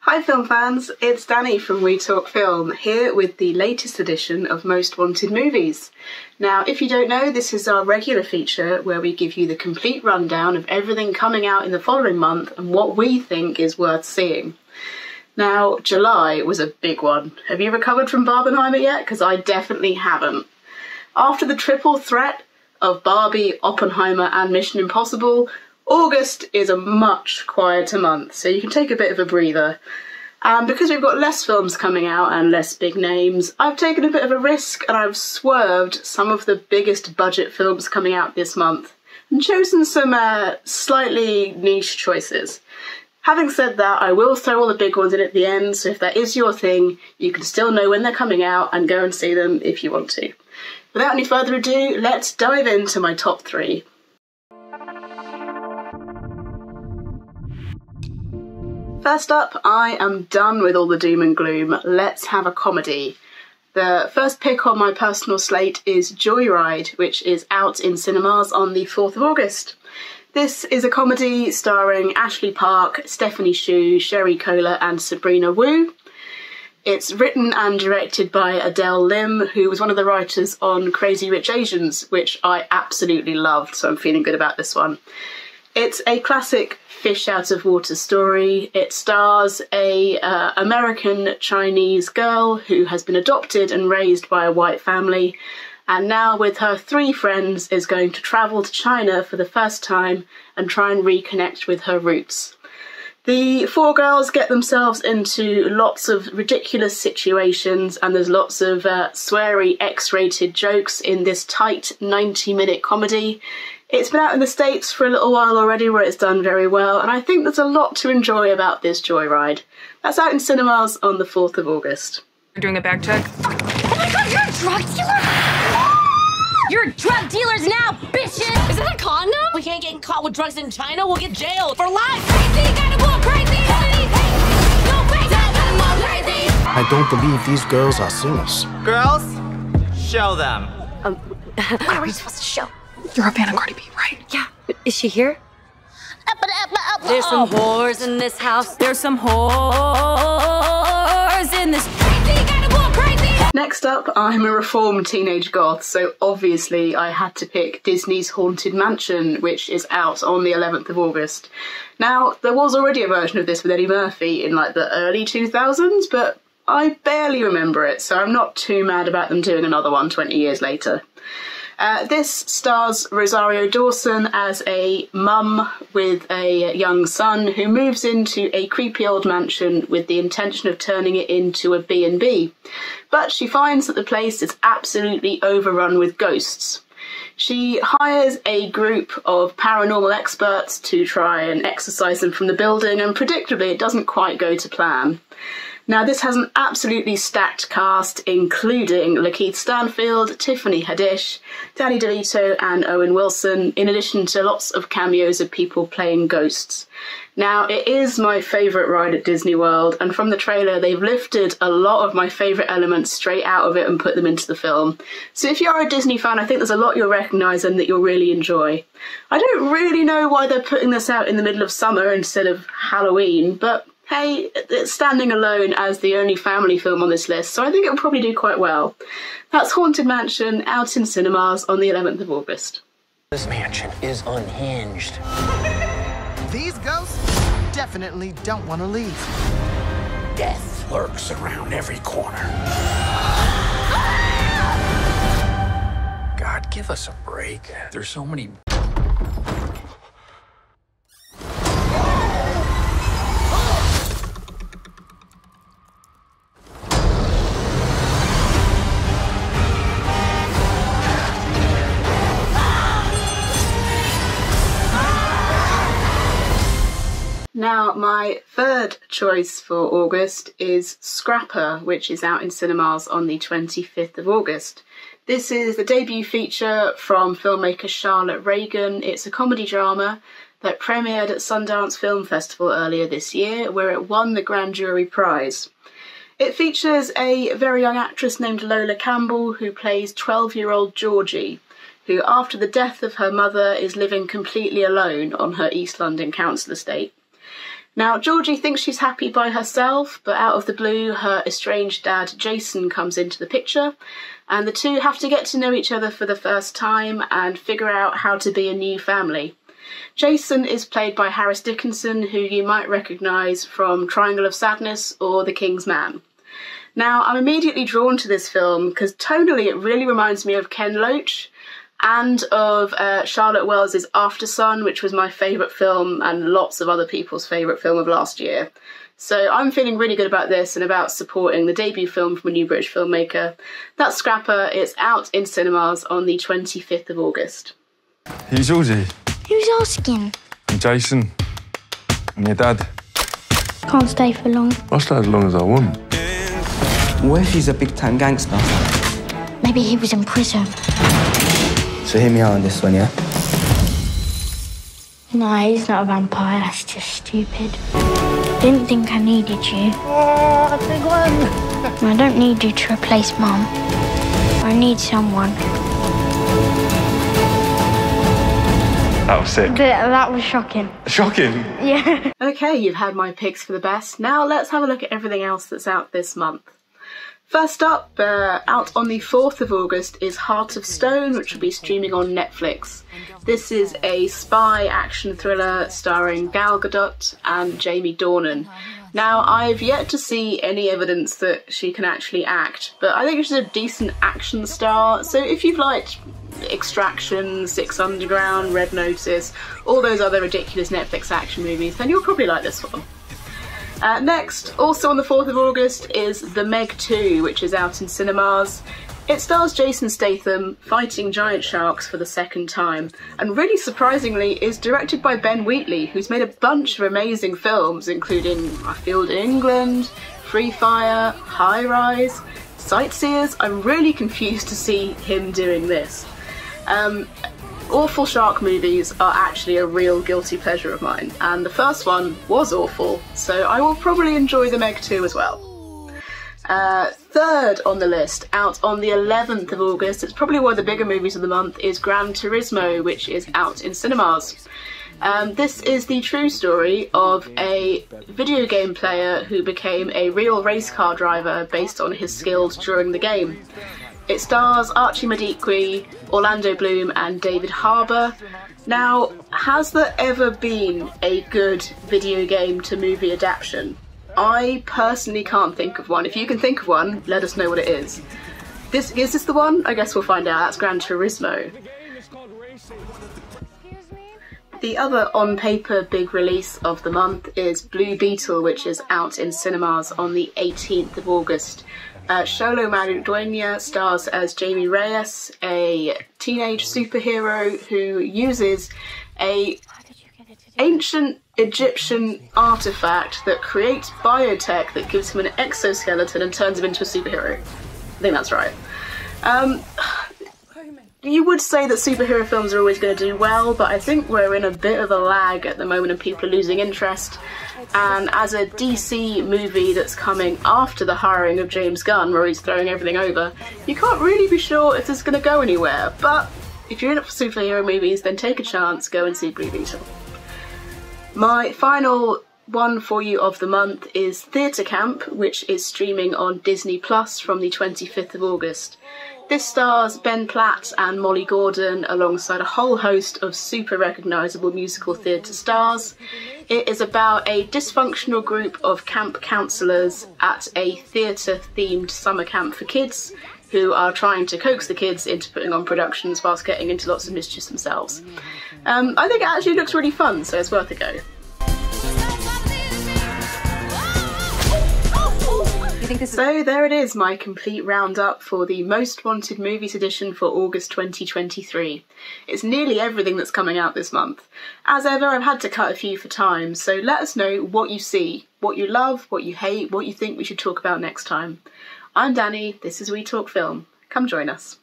Hi film fans, it's Danny from We Talk Film, here with the latest edition of Most Wanted Movies. Now, if you don't know, this is our regular feature where we give you the complete rundown of everything coming out in the following month and what we think is worth seeing. Now, July was a big one. Have you recovered from Barbenheimer yet? Because I definitely haven't. After the triple threat of Barbie, Oppenheimer and Mission Impossible, August is a much quieter month, so you can take a bit of a breather. And because we've got less films coming out and less big names, I've taken a bit of a risk and I've swerved some of the biggest budget films coming out this month and chosen some slightly niche choices. Having said that, I will throw all the big ones in at the end, so if that is your thing, you can still know when they're coming out and go and see them if you want to. Without any further ado, let's dive into my top 3. First up, I am done with all the doom and gloom. Let's have a comedy. The first pick on my personal slate is Joyride, which is out in cinemas on the 4th of August. This is a comedy starring Ashley Park, Stephanie Hsu, Sherry Cola and Sabrina Wu. It's written and directed by Adele Lim, who was one of the writers on Crazy Rich Asians, which I absolutely loved, so I'm feeling good about this one. It's a classic fish out of water story. It stars a American-Chinese girl who has been adopted and raised by a white family, and now with her 3 friends is going to travel to China for the first time and try and reconnect with her roots. The 4 girls get themselves into lots of ridiculous situations, and there's lots of sweary X-rated jokes in this tight 90-minute comedy. It's been out in the States for a little while already where it's done very well, and I think there's a lot to enjoy about this Joyride. That's out in cinemas on the 4th of August. You're doing a bag check? Oh my god, you're a drug dealer? You're drug dealers now, bitches! Is that a condom? We can't get caught with drugs in China, we'll get jailed for life! Crazy, gotta go crazy! No crazy, gotta go crazy! I don't believe these girls are singers. Girls, show them. What are we supposed to show? You're a fan of Cardi B, right? Yeah. Is she here? There's some whores in this house. There's some whores in this. Crazy, gotta go crazy! Next up, I'm a reformed teenage goth, so obviously I had to pick Disney's Haunted Mansion, which is out on the 11th of August. Now, there was already a version of this with Eddie Murphy in like the early 2000s, but I barely remember it, so I'm not too mad about them doing another one 20 years later. This stars Rosario Dawson as a mum with a young son who moves into a creepy old mansion with the intention of turning it into a B&B. But she finds that the place is absolutely overrun with ghosts. She hires a group of paranormal experts to try and exorcise them from the building, and predictably it doesn't quite go to plan. Now, this has an absolutely stacked cast, including Lakeith Stanfield, Tiffany Haddish, Danny DeVito and Owen Wilson, in addition to lots of cameos of people playing ghosts. Now, it is my favourite ride at Disney World, and from the trailer they've lifted a lot of my favourite elements straight out of it and put them into the film. So if you're a Disney fan, I think there's a lot you'll recognise and that you'll really enjoy. I don't really know why they're putting this out in the middle of summer instead of Halloween, but hey, it's standing alone as the only family film on this list, so I think it'll probably do quite well. That's Haunted Mansion, out in cinemas on the 11th of August. This mansion is unhinged. These ghosts definitely don't want to leave. Death lurks around every corner. God, give us a break. There's so many... Now, my third choice for August is Scrapper, which is out in cinemas on the 25th of August. This is the debut feature from filmmaker Charlotte Reagan. It's a comedy drama that premiered at Sundance Film Festival earlier this year, where it won the Grand Jury Prize. It features a very young actress named Lola Campbell who plays 12-year-old Georgie, who after the death of her mother is living completely alone on her East London council estate. Now, Georgie thinks she's happy by herself, but out of the blue, her estranged dad, Jason, comes into the picture, and the two have to get to know each other for the first time and figure out how to be a new family. Jason is played by Harris Dickinson, who you might recognise from Triangle of Sadness or The King's Man. Now, I'm immediately drawn to this film because tonally it really reminds me of Ken Loach and of Charlotte Wells' Aftersun, which was my favourite film and lots of other people's favourite film of last year. So I'm feeling really good about this and about supporting the debut film from a new British filmmaker. That's Scrapper. It's out in cinemas on the 25th of August. Who's Georgie? Who's asking? I'm Jason. I'm your dad. Can't stay for long. I'll stay as long as I want. What if he's a big-time gangster? Maybe he was in prison. So hear me out on this one, yeah? No, he's not a vampire. That's just stupid. Didn't think I needed you. Oh, big one! I don't need you to replace Mum. I need someone. That was sick. That was shocking. Shocking? Yeah. Okay, you've had my picks for the best. Now let's have a look at everything else that's out this month. First up, out on the 4th of August is Heart of Stone, which will be streaming on Netflix. This is a spy action thriller starring Gal Gadot and Jamie Dornan. Now, I've yet to see any evidence that she can actually act, but I think she's a decent action star, so if you've liked Extraction, Six Underground, Red Notice, all those other ridiculous Netflix action movies, then you'll probably like this one. Next, also on the 4th of August, is The Meg 2, which is out in cinemas. It stars Jason Statham fighting giant sharks for the second time, and really surprisingly is directed by Ben Wheatley, who's made a bunch of amazing films, including A Field in England, Free Fire, High Rise, Sightseers. I'm really confused to see him doing this. Awful shark movies are actually a real guilty pleasure of mine, and the first one was awful, so I will probably enjoy The Meg 2 as well. Third on the list, out on the 11th of August, it's probably one of the bigger movies of the month, is Gran Turismo, which is out in cinemas. This is the true story of a video game player who became a real race car driver based on his skills during the game. It stars Archie Madiqui, Orlando Bloom and David Harbour. Now, has there ever been a good video game to movie adaptation? I personally can't think of one. If you can think of one, let us know what it is. Is this the one? I guess we'll find out. That's Gran Turismo. The other on-paper big release of the month is Blue Beetle, which is out in cinemas on the 18th of August. Xolo Maridueña stars as Jamie Reyes, a teenage superhero who uses a ancient Egyptian artifact that creates biotech that gives him an exoskeleton and turns him into a superhero. I think that's right. You would say that superhero films are always going to do well, but I think we're in a bit of a lag at the moment and people are losing interest. And as a DC movie that's coming after the hiring of James Gunn, where he's throwing everything over, you can't really be sure if this is going to go anywhere. But if you're in it for superhero movies, then take a chance, go and see Blue Beetle. My final one for you of the month is Theatre Camp, which is streaming on Disney Plus from the 25th of August. This stars Ben Platt and Molly Gordon alongside a whole host of super recognisable musical theatre stars. It is about a dysfunctional group of camp counsellors at a theatre-themed summer camp for kids who are trying to coax the kids into putting on productions whilst getting into lots of mischief themselves. I think it actually looks really fun, so it's worth a go. So there it is, my complete roundup for the Most Wanted Movies edition for August 2023. It's nearly everything that's coming out this month. As ever, I've had to cut a few for time, so let us know what you see, what you love, what you hate, what you think we should talk about next time. I'm Danny, this is We Talk Film. Come join us.